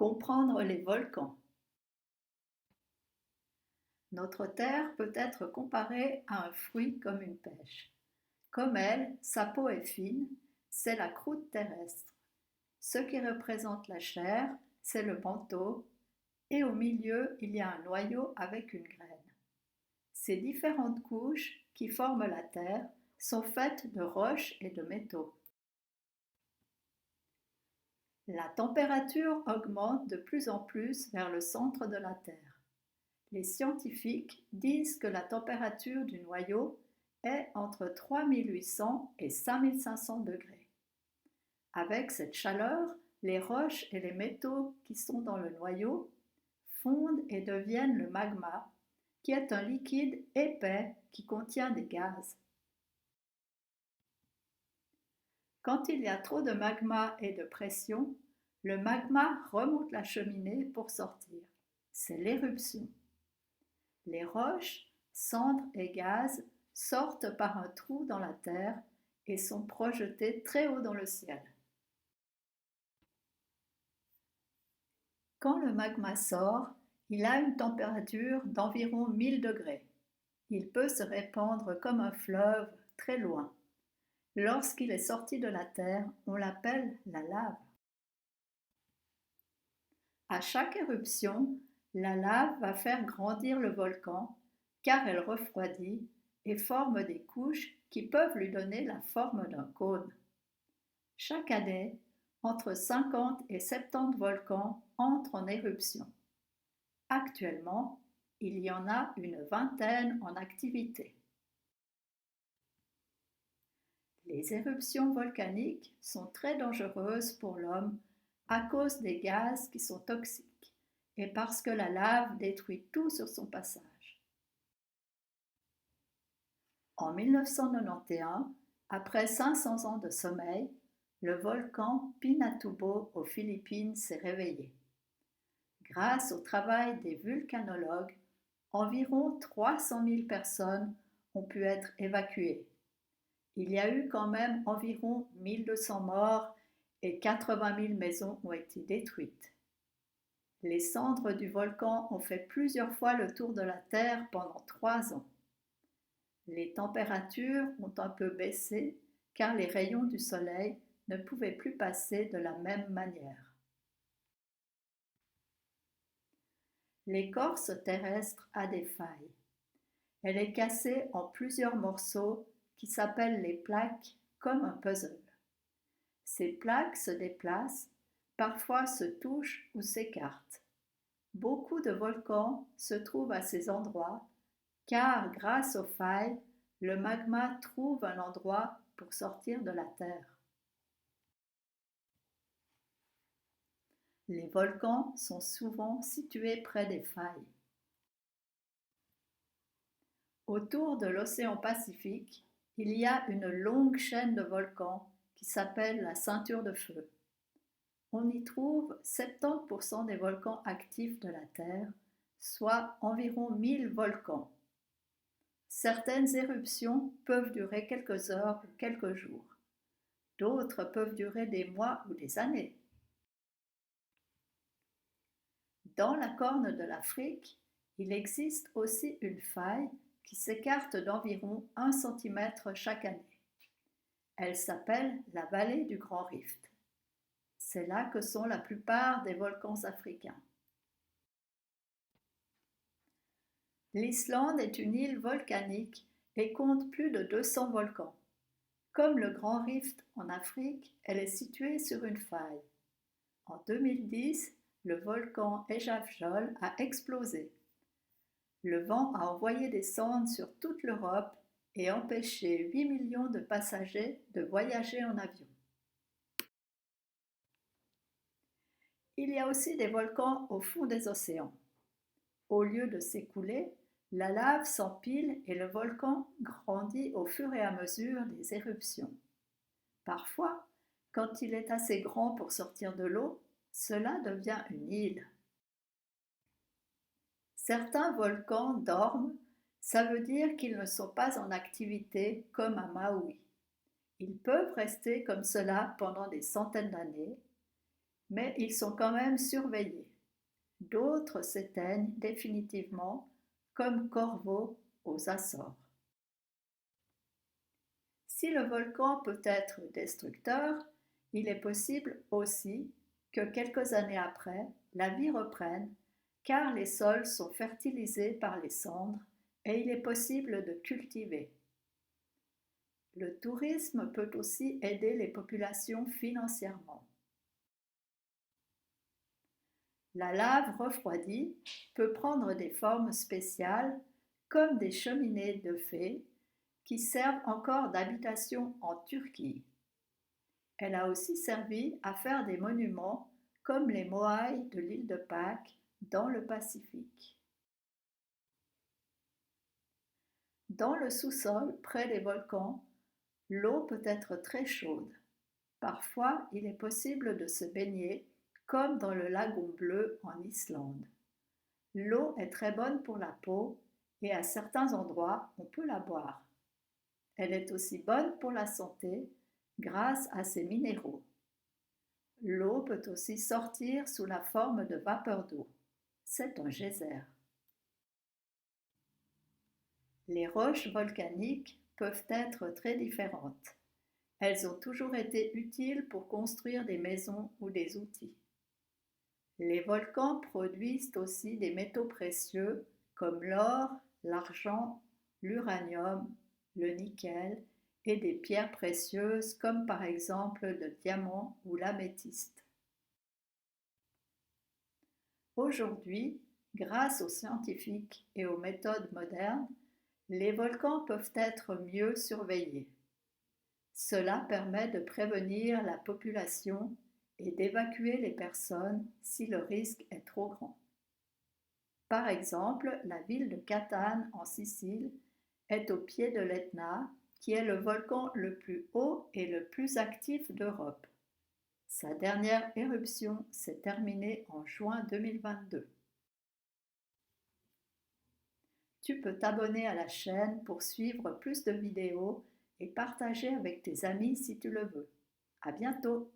Comprendre les volcans. Notre Terre peut être comparée à un fruit comme une pêche. Comme elle, sa peau est fine, c'est la croûte terrestre. Ce qui représente la chair, c'est le manteau, et au milieu, il y a un noyau avec une graine. Ces différentes couches qui forment la Terre sont faites de roches et de métaux. La température augmente de plus en plus vers le centre de la Terre. Les scientifiques disent que la température du noyau est entre 3800 et 5500 degrés. Avec cette chaleur, les roches et les métaux qui sont dans le noyau fondent et deviennent le magma, qui est un liquide épais qui contient des gaz. Quand il y a trop de magma et de pression, le magma remonte la cheminée pour sortir. C'est l'éruption. Les roches, cendres et gaz sortent par un trou dans la terre et sont projetés très haut dans le ciel. Quand le magma sort, il a une température d'environ 1000 degrés. Il peut se répandre comme un fleuve très loin. Lorsqu'il est sorti de la terre, on l'appelle la lave. À chaque éruption, la lave va faire grandir le volcan car elle refroidit et forme des couches qui peuvent lui donner la forme d'un cône. Chaque année, entre 50 et 70 volcans entrent en éruption. Actuellement, il y en a une vingtaine en activité. Les éruptions volcaniques sont très dangereuses pour l'homme à cause des gaz qui sont toxiques et parce que la lave détruit tout sur son passage. En 1991, après 500 ans de sommeil, le volcan Pinatubo aux Philippines s'est réveillé. Grâce au travail des volcanologues, environ 300 000 personnes ont pu être évacuées. Il y a eu quand même environ 1200 morts et 80 000 maisons ont été détruites. Les cendres du volcan ont fait plusieurs fois le tour de la Terre pendant 3 ans. Les températures ont un peu baissé car les rayons du soleil ne pouvaient plus passer de la même manière. L'écorce terrestre a des failles. Elle est cassée en plusieurs morceaux qui s'appellent les plaques comme un puzzle. Ces plaques se déplacent, parfois se touchent ou s'écartent. Beaucoup de volcans se trouvent à ces endroits car grâce aux failles, le magma trouve un endroit pour sortir de la terre. Les volcans sont souvent situés près des failles. Autour de l'océan Pacifique, il y a une longue chaîne de volcans qui s'appelle la ceinture de feu. On y trouve 70% des volcans actifs de la Terre, soit environ 1000 volcans. Certaines éruptions peuvent durer quelques heures ou quelques jours. D'autres peuvent durer des mois ou des années. Dans la corne de l'Afrique, il existe aussi une faille qui s'écarte d'environ 1 cm chaque année. Elle s'appelle la vallée du Grand Rift. C'est là que sont la plupart des volcans africains. L'Islande est une île volcanique et compte plus de 200 volcans. Comme le Grand Rift en Afrique, elle est située sur une faille. En 2010, le volcan Eyjafjallajökull a explosé. Le vent a envoyé des cendres sur toute l'Europe et empêché 8 millions de passagers de voyager en avion. Il y a aussi des volcans au fond des océans. Au lieu de s'écouler, la lave s'empile et le volcan grandit au fur et à mesure des éruptions. Parfois, quand il est assez grand pour sortir de l'eau, cela devient une île. Certains volcans dorment, ça veut dire qu'ils ne sont pas en activité comme à Maui. Ils peuvent rester comme cela pendant des centaines d'années, mais ils sont quand même surveillés. D'autres s'éteignent définitivement, comme Corvo aux Açores. Si le volcan peut être destructeur, il est possible aussi que quelques années après, la vie reprenne, car les sols sont fertilisés par les cendres et il est possible de cultiver. Le tourisme peut aussi aider les populations financièrement. La lave refroidie peut prendre des formes spéciales comme des cheminées de fées qui servent encore d'habitation en Turquie. Elle a aussi servi à faire des monuments comme les moaïs de l'île de Pâques dans le Pacifique. Dans le sous-sol, près des volcans, l'eau peut être très chaude. Parfois, il est possible de se baigner, comme dans le lagon bleu en Islande. L'eau est très bonne pour la peau et à certains endroits, on peut la boire. Elle est aussi bonne pour la santé grâce à ses minéraux. L'eau peut aussi sortir sous la forme de vapeur d'eau. C'est un geyser. Les roches volcaniques peuvent être très différentes. Elles ont toujours été utiles pour construire des maisons ou des outils. Les volcans produisent aussi des métaux précieux comme l'or, l'argent, l'uranium, le nickel et des pierres précieuses comme par exemple le diamant ou l'améthyste. Aujourd'hui, grâce aux scientifiques et aux méthodes modernes, les volcans peuvent être mieux surveillés. Cela permet de prévenir la population et d'évacuer les personnes si le risque est trop grand. Par exemple, la ville de Catane en Sicile est au pied de l'Etna, qui est le volcan le plus haut et le plus actif d'Europe. Sa dernière éruption s'est terminée en juin 2022. Tu peux t'abonner à la chaîne pour suivre plus de vidéos et partager avec tes amis si tu le veux. À bientôt!